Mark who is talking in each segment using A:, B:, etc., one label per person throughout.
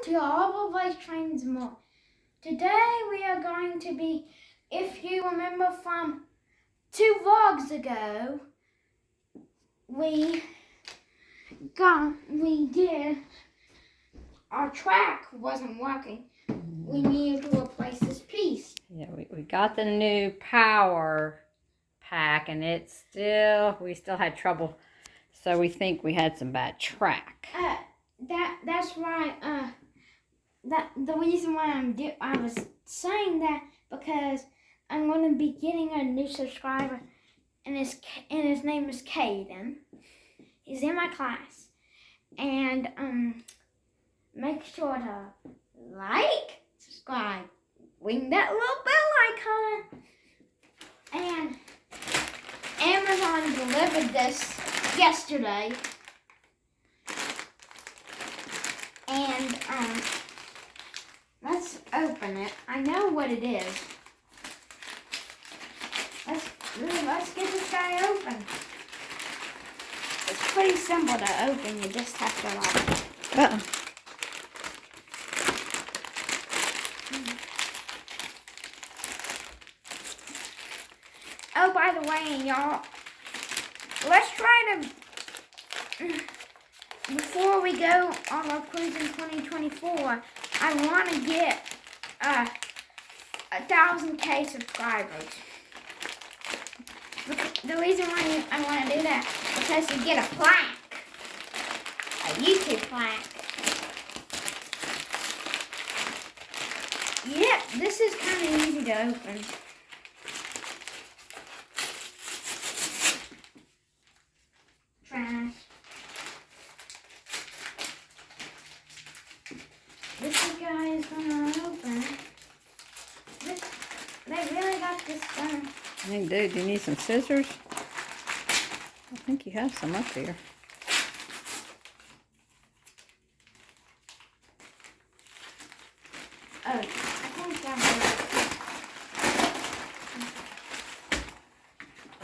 A: to Audible Voice Trains More. Today we are going to be, if you remember from 2 vlogs ago, our track wasn't working. We needed to replace this piece.
B: Yeah, we got the new power pack and we still had trouble. So we think we had some bad track.
A: That's why, the reason why I was saying that, because I'm going to be getting a new subscriber, and his name is Caden. He's in my class, and make sure to like, subscribe, ring that little bell icon, and Amazon delivered this yesterday, and let's open it. I know what it is. Let's get this guy open. It's pretty simple to open. You just have to
B: Uh-oh.
A: Oh, by the way, y'all, let's try to, before we go on our cruise in 2024, I want to get 1,000K subscribers. The reason why I want to do that, because you get a plaque, a YouTube plaque. Yep, this is kind of easy to open. Trash. This guy is gonna open. They really got this done.
B: Hey, dude, do you need some scissors? I think you have some up here.
A: Oh, I think that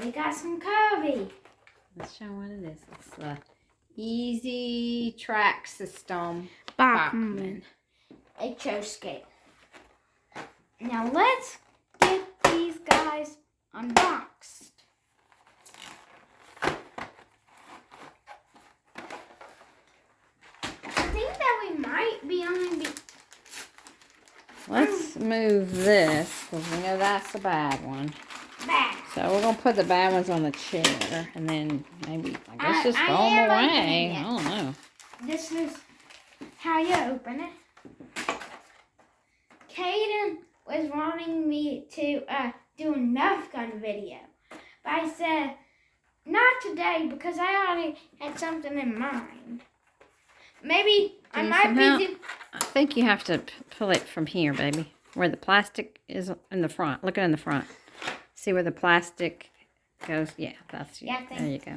A: we got some Kirby.
B: Let's show what it is. It's the Easy Track System
A: Bachmann HO scale. Now let's get these guys unboxed. I think that we might be only
B: Let's move this, because we know that's the bad one.
A: back.
B: So we're going to put the bad ones on the chair, and then maybe, I guess just throw them
A: am
B: away.
A: opening it.
B: I don't know.
A: This is how you open it. Caden was wanting me to do a Nerf gun video, but I said not today because I already had something in mind. Maybe I might be.
B: I think you have to pull it from here, baby, where the plastic is in the front. Look at it in the front. See where the plastic goes? Yeah, that's
A: Yeah,
B: there. You go.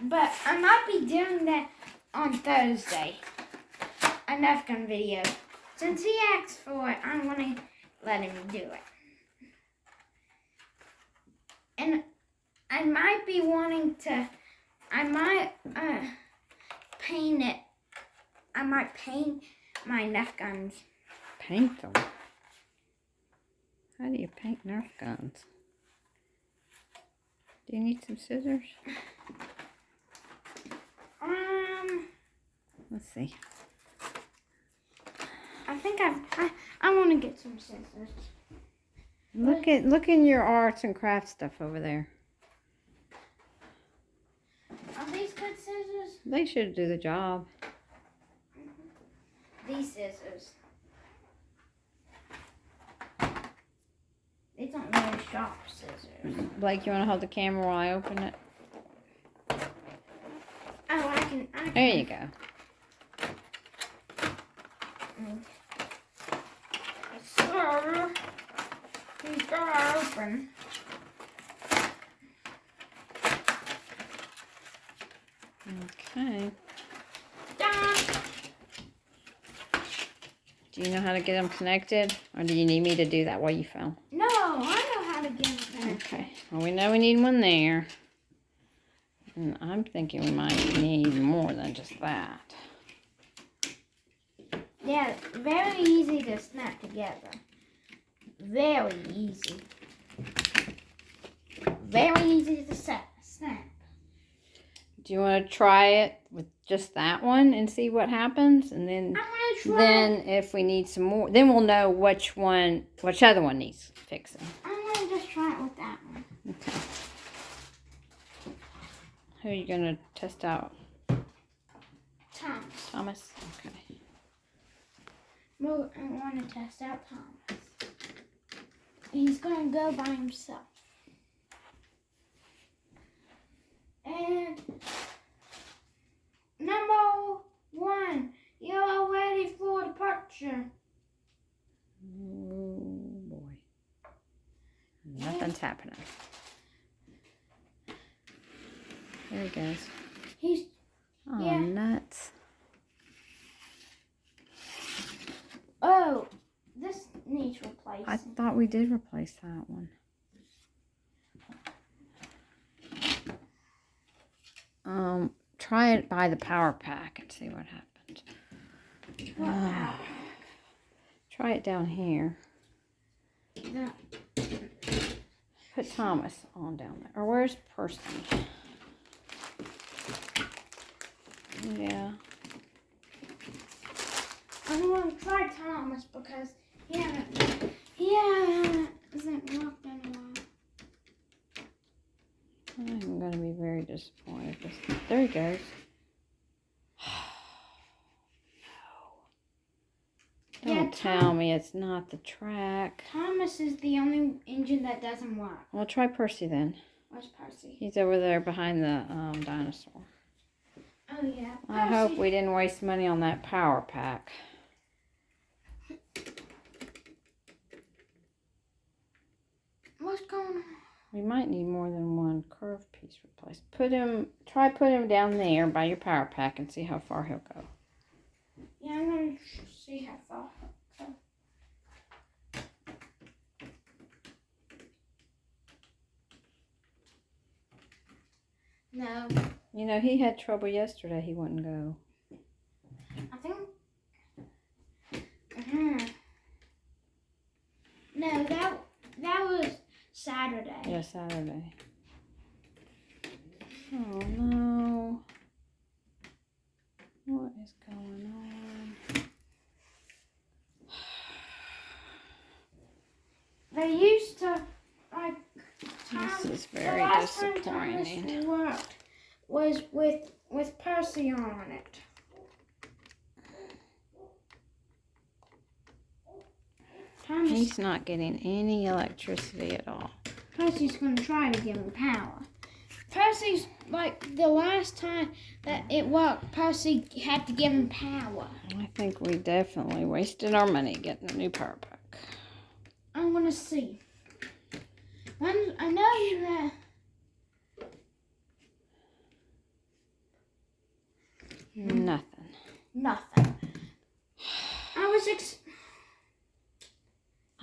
A: But I might be doing that on Thursday. A Nerf gun video. Since he asked for it, I'm gonna let him do it. And I might be wanting to. I might paint it. I might paint my Nerf guns.
B: Paint them? How do you paint Nerf guns? Do you need some scissors? Let's see.
A: I think I want to get some scissors.
B: Look in your arts and crafts stuff over there.
A: Are these good scissors?
B: They should do the job.
A: These scissors. These aren't very sharp scissors.
B: Blake, you want to hold the camera while I open it?
A: Oh, I can.
B: There you go.
A: So, he's gonna open.
B: Okay.
A: Done.
B: Do you know how to get them connected? Or do you need me to do that while you film?
A: No, I know how to get them connected.
B: Okay. Well, we know we need one there. And I'm thinking we might need more than just that.
A: Yeah, very easy to snap together. Very easy. Very easy to snap.
B: Do you want to try it with just that one and see what happens? And then, if we need some more, then we'll know which other one needs fixing.
A: I'm going to just try it with that one.
B: Okay. Who are you going to test out? Thomas? Okay.
A: Well, I want to test out Thomas. He's going to go by himself. And number 1, you're ready for departure.
B: Oh boy. Nothing's happening. There he goes.
A: Yeah.
B: Nuts.
A: Oh, this needs replacing.
B: I thought we did replace that one. Try it by the power pack and see what happens. Try it down here. Put Thomas on down there. Or where's Percy? Yeah.
A: I'm going to try Thomas because he hasn't worked in a while.
B: I'm going to be very disappointed. There he goes. No. Don't tell me it's not the track.
A: Thomas is the only engine that doesn't work.
B: Well, try Percy then.
A: Where's Percy?
B: He's over there behind the dinosaur.
A: Oh, yeah. Percy.
B: I hope we didn't waste money on that power pack.
A: What's going on?
B: We might need more than one curved piece replaced. Try put him down there by your power pack and see how far he'll go.
A: Yeah, I'm going to see how far he'll go. No.
B: You know, he had trouble yesterday. He wouldn't go.
A: I think... No, that was Saturday.
B: Yeah, Saturday. Oh, no. What is going on?
A: They used to, like...
B: This is very disappointing.
A: The last time Thomas worked was with Percy on it.
B: He's not getting any electricity at all.
A: Percy's going to try to give him power. Percy's, like, the last time that it worked, Percy had to give him power.
B: I think we definitely wasted our money getting a new power pack.
A: I'm going to see. I know that... Nothing.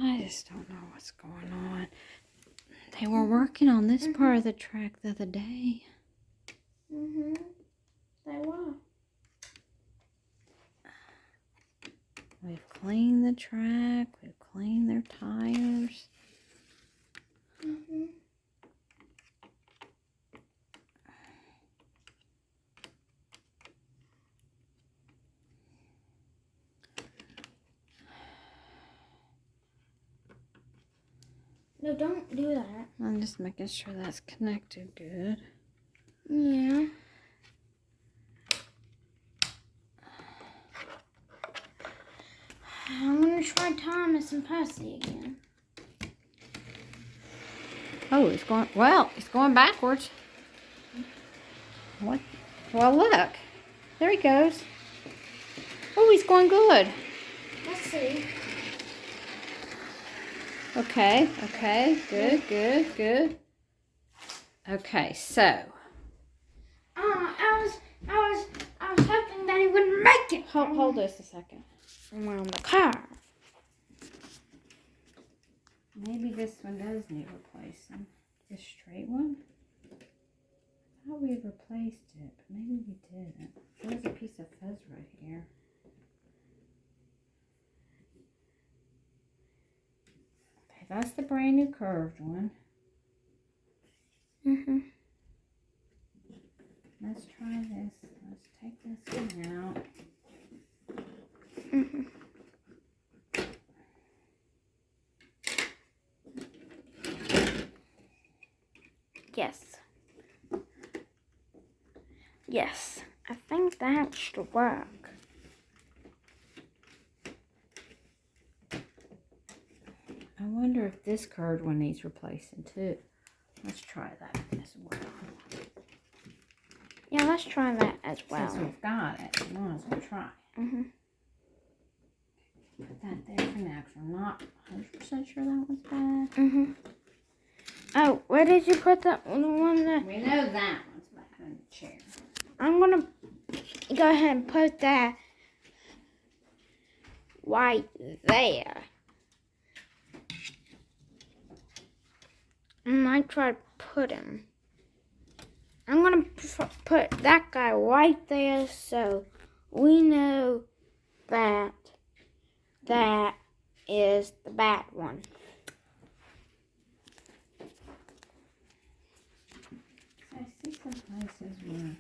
B: I just don't know what's going on. They were working on this part of the track the other day.
A: They were.
B: We've cleaned the track. We've cleaned their tires.
A: No, don't do that.
B: I'm just making sure that's connected good.
A: Yeah. I'm going to try Thomas and Percy again.
B: Oh, he's going backwards. What? Well, look. There he goes. Oh, he's going good.
A: Let's see.
B: Okay, good. Okay, so.
A: I was hoping that he would make it.
B: Hold this a second.
A: Around the car.
B: Maybe this one does need replacing. This straight one? I thought we had replaced it, but maybe we didn't. There's a piece of fuzz right here. That's the brand new curved one. Let's try this. Let's take this one out.
A: Yes. Yes. I think that should work.
B: I wonder if this curved one needs replacing too. Let's try that as well.
A: Yeah, let's try that as well.
B: Since we've got it, we might as well try. Put that there for now, because I'm not 100% sure that one's bad.
A: Oh, where did you put that one? That
B: We know that one's back in the chair.
A: I'm gonna go ahead and put that right there. And I try to put him. I'm gonna put that guy right there so we know that that is the bad one.
B: I see some places where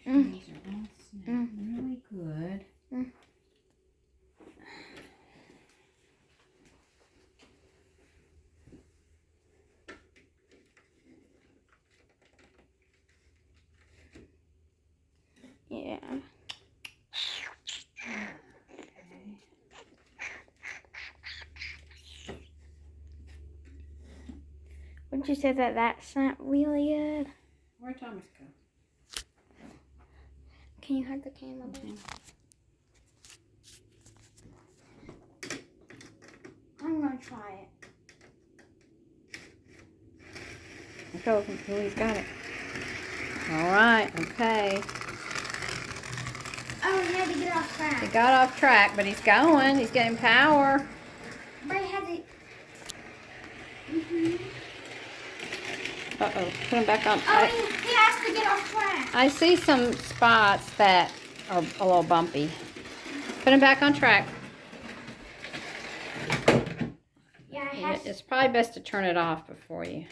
B: these are all snapped really good.
A: Yeah. Would you say that that's not really good?
B: Where'd Thomas go?
A: Can you hold the camera down? I'm gonna try it.
B: Go, he's got it. All right, okay.
A: Oh, he had to get off track.
B: He got off track, but he's going. He's getting power.
A: But he had to.
B: Uh-oh, put him back on.
A: Oh, he has to get off track.
B: I see some spots that are a little bumpy. Put him back on track.
A: Yeah,
B: It's probably best to turn it off before you.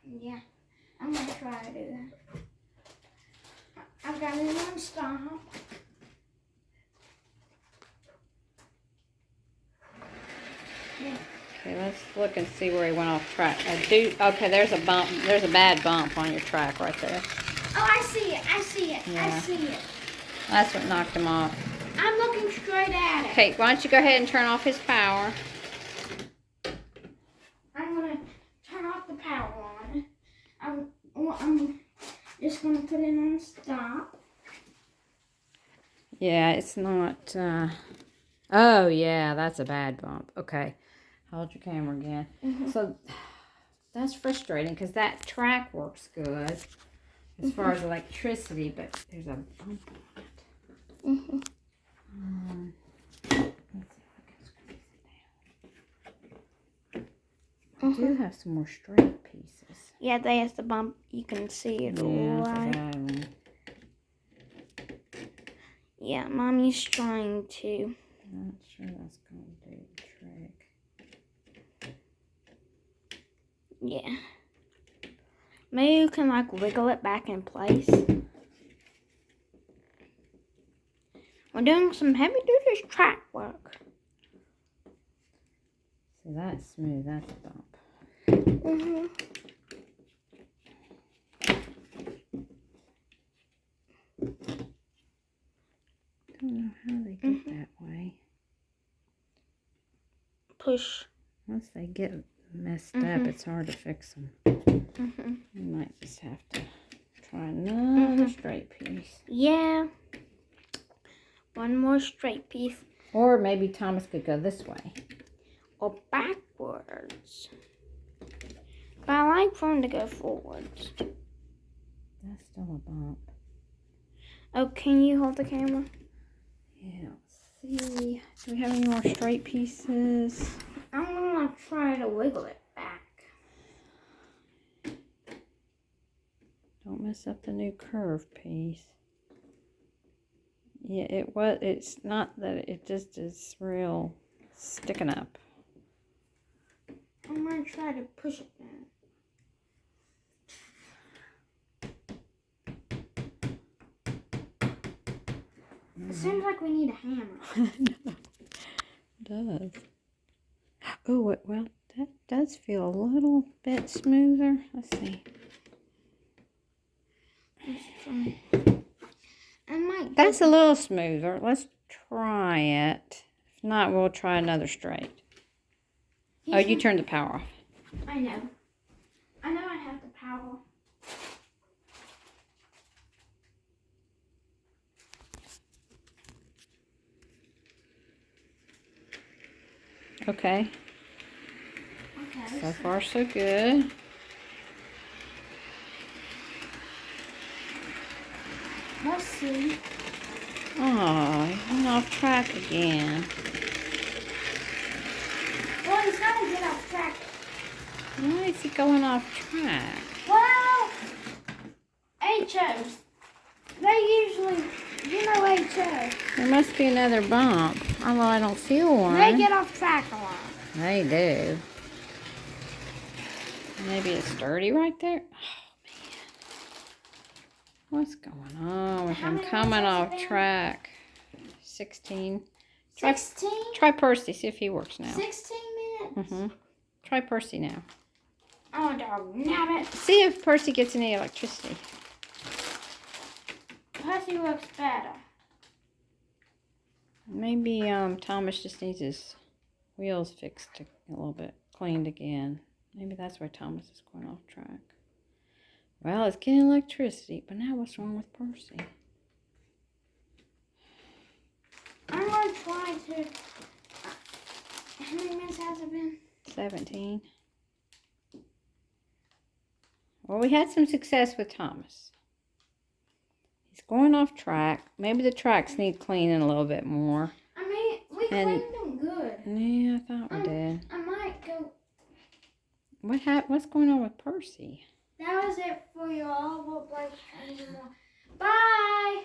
A: Yeah, I'm gonna try to do that. I've got it on stop. Yeah.
B: Okay, let's look and see where he went off track. Okay, there's a bump. There's a bad bump on your track right there.
A: Oh, I see it. I see it.
B: Yeah.
A: I see it.
B: That's what knocked him off.
A: I'm looking straight at it.
B: Okay, why don't you go ahead and turn off his power?
A: I'm gonna turn off the power on. I'm just gonna put it on stop.
B: Yeah, it's not. Oh, yeah, that's a bad bump. Okay, hold your camera again. So that's frustrating because that track works good as far as electricity, but there's a bump on it. Let's see if I can squeeze it down. I do have some more straight pieces.
A: Yeah, there's the bump. You can see it right. Yeah, Mommy's trying to.
B: I'm not sure that's going to do the trick.
A: Yeah. Maybe you can wiggle it back in place. We're doing some heavy duty track work.
B: So that's smooth, that's a bump. I don't know how they get that way.
A: Push.
B: Once they get messed up, it's hard to fix them. You might just have to try another straight piece.
A: Yeah. One more straight piece.
B: Or maybe Thomas could go this way.
A: Or backwards. But I like for him to go forwards.
B: That's still a bump.
A: Oh, can you hold the camera?
B: Yeah, let's see. Do we have any more straight pieces?
A: I'm gonna try to wiggle it back.
B: Don't mess up the new curve piece. Yeah, it's not that it just is real sticking up.
A: I'm gonna try to push it down. It seems like we need a hammer.
B: It does. Oh, well, that does feel a little bit smoother. Let's see.
A: Let's try. I might.
B: That's a little smoother. Let's try it. If not, we'll try another straight. Oh, you turned the power off.
A: I know. I know I have the power.
B: Okay.
A: Okay.
B: So far, so good.
A: Let's see.
B: Oh, he went off track again.
A: Well, he's gonna get off track.
B: Why is he going off track?
A: Well, HOs. They usually, you know HOs.
B: There must be another bump. Although I don't feel one.
A: They get off track a lot.
B: They do. Maybe it's sturdy right there. Oh, man. What's going on with
A: How
B: him
A: many
B: coming
A: minutes has
B: off
A: it been?
B: track? 16.
A: 16?
B: Try Percy, see if he works now.
A: 16 minutes?
B: Mm-hmm. Try Percy now.
A: Oh, dog, nabbit.
B: See if Percy gets any electricity.
A: Percy looks better.
B: Maybe Thomas just needs his wheels fixed a little bit, cleaned again. Maybe that's why Thomas is going off track. Well, it's getting electricity, but now what's wrong with Percy?
A: I'm going to try to... how many minutes has it been?
B: 17. Well, we had some success with Thomas. He's going off track. Maybe the tracks need cleaning a little bit more.
A: I mean, we
B: And-
A: cleaned them good.
B: Yeah, I thought we did.
A: I might go...
B: What's going on with Percy?
A: That was it for you all. We'll play anymore. Bye!